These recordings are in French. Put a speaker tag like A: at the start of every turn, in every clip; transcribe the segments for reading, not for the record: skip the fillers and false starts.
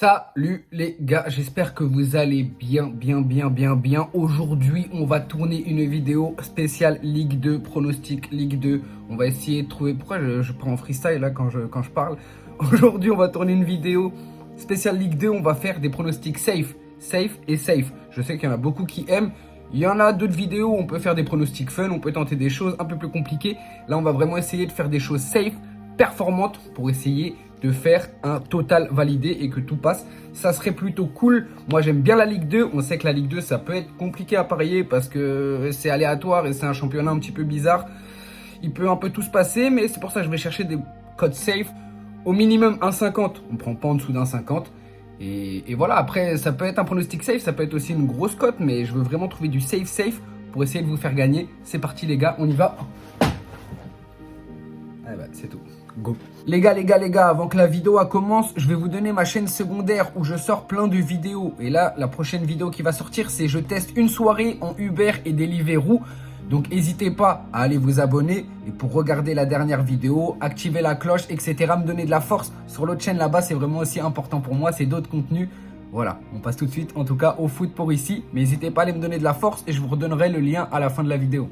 A: Salut les gars, j'espère que vous allez bien. Aujourd'hui, on va tourner une vidéo spéciale Ligue 2, pronostic Ligue 2. On va essayer de trouver... Pourquoi je prends en freestyle là quand je parle? Aujourd'hui, on va tourner une vidéo spéciale Ligue 2. On va faire des pronostics safe et safe. Je sais qu'il y en a beaucoup qui aiment. Il y en a d'autres vidéos où on peut faire des pronostics fun, on peut tenter des choses un peu plus compliquées. Là, on va vraiment essayer de faire des choses safe, performantes pour essayer de faire un total validé et que tout passe. Ça serait plutôt cool. Moi, j'aime bien la Ligue 2. On sait que la Ligue 2, ça peut être compliqué à parier parce que c'est aléatoire et c'est un championnat un petit peu bizarre. Il peut un peu tout se passer, mais c'est pour ça que je vais chercher des codes safe. Au minimum 1,50. On ne prend pas en dessous d'1,50. Et voilà, après, ça peut être un pronostic safe, ça peut être aussi une grosse cote, mais je veux vraiment trouver du safe pour essayer de vous faire gagner. C'est parti les gars, on y va. Ah bah, c'est tout. Go. Les gars, avant que la vidéo commence, je vais vous donner ma chaîne secondaire où je sors plein de vidéos. Et là, la prochaine vidéo qui va sortir, c'est je teste une soirée en Uber et Deliveroo. Donc n'hésitez pas à aller vous abonner et pour regarder la dernière vidéo, activer la cloche, etc. Me donner de la force sur l'autre chaîne là-bas, c'est vraiment aussi important pour moi, c'est d'autres contenus. Voilà, on passe tout de suite en tout cas au foot pour ici. Mais n'hésitez pas à aller me donner de la force et je vous redonnerai le lien à la fin de la vidéo.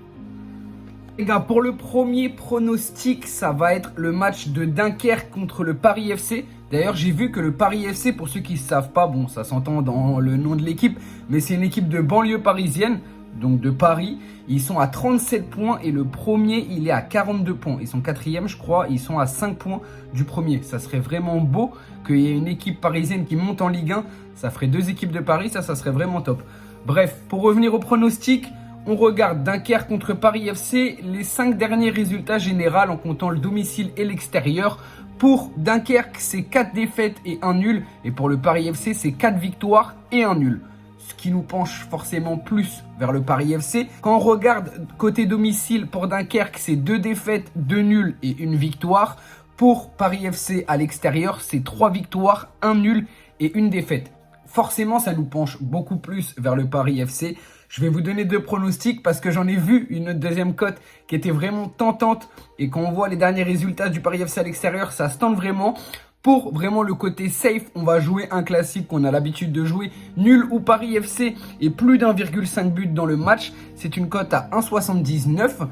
A: Les gars, pour le premier pronostic, ça va être le match de Dunkerque contre le Paris FC. D'ailleurs, j'ai vu que le Paris FC, pour ceux qui ne savent pas, bon, ça s'entend dans le nom de l'équipe, mais c'est une équipe de banlieue parisienne, donc de Paris. Ils sont à 37 points et le premier, il est à 42 points. Ils sont quatrième, je crois, ils sont à 5 points du premier. Ça serait vraiment beau qu'il y ait une équipe parisienne qui monte en Ligue 1. Ça ferait deux équipes de Paris, ça serait vraiment top. Bref, pour revenir au pronostic... On regarde Dunkerque contre Paris FC, les 5 derniers résultats généraux en comptant le domicile et l'extérieur. Pour Dunkerque, c'est 4 défaites et 1 nul. Et pour le Paris FC, c'est 4 victoires et 1 nul. Ce qui nous penche forcément plus vers le Paris FC. Quand on regarde côté domicile pour Dunkerque, c'est 2 défaites, 2 nuls et 1 victoire. Pour Paris FC à l'extérieur, c'est 3 victoires, 1 nul et 1 défaite. Forcément, ça nous penche beaucoup plus vers le Paris FC. Je vais vous donner 2 pronostics parce que j'en ai vu une deuxième cote qui était vraiment tentante. Et quand on voit les derniers résultats du Paris FC à l'extérieur, ça se tente vraiment. Pour vraiment le côté safe, on va jouer un classique qu'on a l'habitude de jouer. Nul ou Paris FC et plus d'1,5 but dans le match. C'est une cote à 1,79.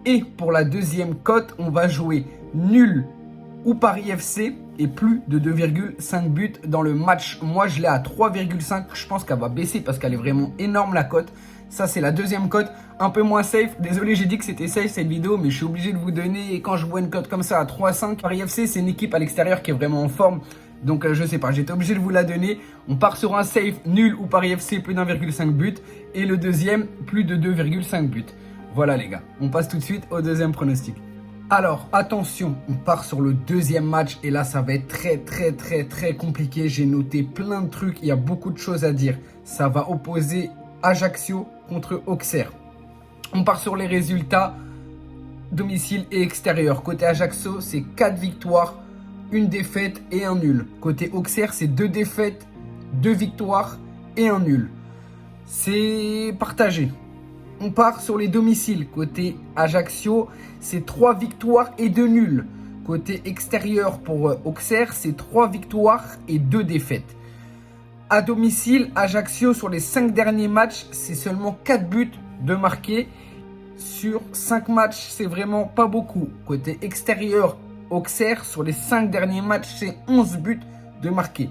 A: Et pour la deuxième cote, on va jouer nul ou Paris FC et plus de 2,5 buts dans le match. Moi, je l'ai à 3,5. Je pense qu'elle va baisser parce qu'elle est vraiment énorme la cote. Ça, c'est la deuxième cote, un peu moins safe. Désolé, j'ai dit que c'était safe cette vidéo, mais je suis obligé de vous donner. Et quand je vois une cote comme ça à 3,5, Paris FC, c'est une équipe à l'extérieur qui est vraiment en forme. Donc, je sais pas, j'étais obligé de vous la donner. On part sur un safe nul ou Paris FC, plus d'1,5 but. Et le deuxième, plus de 2,5 buts. Voilà les gars, on passe tout de suite au deuxième pronostic. Alors, attention, on part sur le deuxième match et là, ça va être très compliqué. J'ai noté plein de trucs, il y a beaucoup de choses à dire. Ça va opposer Ajaccio contre Auxerre. On part sur les résultats, domicile et extérieur. Côté Ajaccio, c'est 4 victoires, 1 défaite et 1 nul. Côté Auxerre, c'est 2 défaites, 2 victoires et 1 nul. C'est partagé. On part sur les domiciles. Côté Ajaccio, c'est 3 victoires et 2 nuls. Côté extérieur pour Auxerre, c'est 3 victoires et 2 défaites. À domicile, Ajaccio, sur les 5 derniers matchs, c'est seulement 4 buts de marqués. Sur 5 matchs, c'est vraiment pas beaucoup. Côté extérieur, Auxerre, sur les 5 derniers matchs, c'est 11 buts de marqués.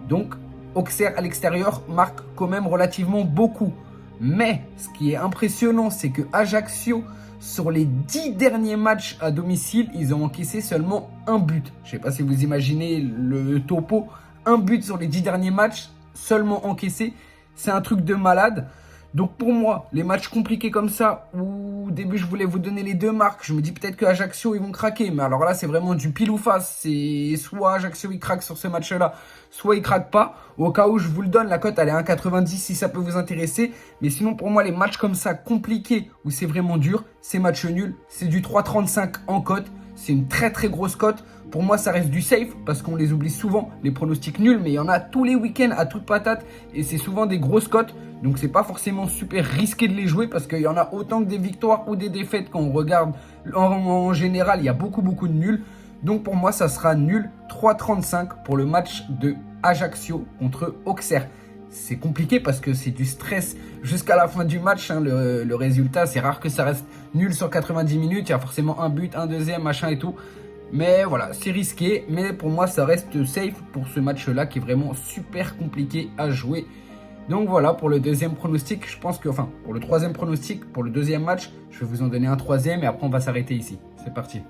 A: Donc, Auxerre à l'extérieur marque quand même relativement beaucoup. Mais ce qui est impressionnant, c'est que Ajaccio, sur les 10 derniers matchs à domicile, ils ont encaissé seulement 1 but. Je ne sais pas si vous imaginez le topo. 1 but sur les 10 derniers matchs, seulement encaissé. C'est un truc de malade. Donc pour moi, les matchs compliqués comme ça, où au début je voulais vous donner les 2 marques, je me dis peut-être que Ajaccio ils vont craquer. Mais alors là, c'est vraiment du pile ou face. C'est soit Ajaccio il craque sur ce match-là, soit il craque pas. Au cas où je vous le donne, la cote elle est 1,90 si ça peut vous intéresser. Mais sinon pour moi, les matchs comme ça compliqués, où c'est vraiment dur, c'est match nul. C'est du 3,35 en cote. C'est une très grosse cote. Pour moi, ça reste du safe parce qu'on les oublie souvent, les pronostics nuls. Mais il y en a tous les week-ends à toute patate et c'est souvent des grosses cotes. Donc, c'est pas forcément super risqué de les jouer parce qu'il y en a autant que des victoires ou des défaites quand on regarde. En général, il y a beaucoup de nuls. Donc, pour moi, ça sera nul 3,35 pour le match de Ajaccio contre Auxerre. C'est compliqué parce que c'est du stress jusqu'à la fin du match. Hein, le résultat, c'est rare que ça reste nul sur 90 minutes. Il y a forcément un but, un deuxième, machin et tout. Mais voilà, c'est risqué. Mais pour moi, ça reste safe pour ce match-là qui est vraiment super compliqué à jouer. Donc voilà, pour le deuxième pronostic, je pense que... Enfin, pour le troisième pronostic, pour le deuxième match, je vais vous en donner un troisième et après on va s'arrêter ici. C'est parti.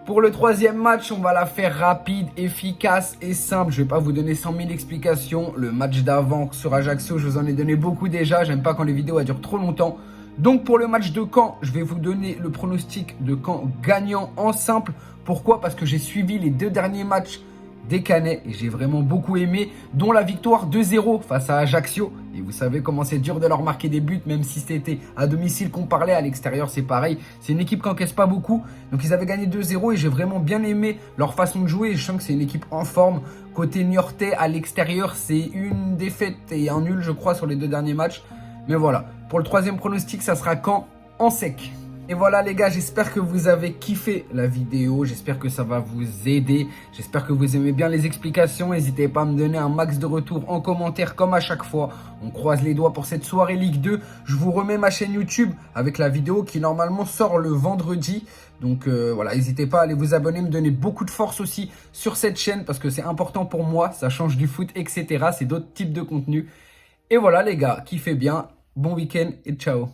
A: Pour le troisième match, on va la faire rapide, efficace et simple. Je ne vais pas vous donner 100 000 explications. Le match d'avant sur Ajaccio, je vous en ai donné beaucoup déjà. J'aime pas quand les vidéos durent trop longtemps. Donc pour le match de Caen, je vais vous donner le pronostic de Caen gagnant en simple. Pourquoi? Parce que j'ai suivi les 2 derniers matchs des Canets et j'ai vraiment beaucoup aimé, dont la victoire 2-0 face à Ajaccio. Et vous savez comment c'est dur de leur marquer des buts, même si c'était à domicile qu'on parlait, à l'extérieur c'est pareil. C'est une équipe qui n'encaisse pas beaucoup, donc ils avaient gagné 2-0 et j'ai vraiment bien aimé leur façon de jouer. Je sens que c'est une équipe en forme. Côté niortais, à l'extérieur, c'est une défaite et un nul je crois sur les 2 derniers matchs. Mais voilà, pour le troisième pronostic, ça sera Caen en sec. Et voilà les gars, j'espère que vous avez kiffé la vidéo, j'espère que ça va vous aider, j'espère que vous aimez bien les explications. N'hésitez pas à me donner un max de retours en commentaire comme à chaque fois. On croise les doigts pour cette soirée Ligue 2. Je vous remets ma chaîne YouTube avec la vidéo qui normalement sort le vendredi. Donc voilà, n'hésitez pas à aller vous abonner, me donner beaucoup de force aussi sur cette chaîne parce que c'est important pour moi, ça change du foot, etc. C'est d'autres types de contenus. Et voilà les gars, kiffez bien, bon week-end et ciao.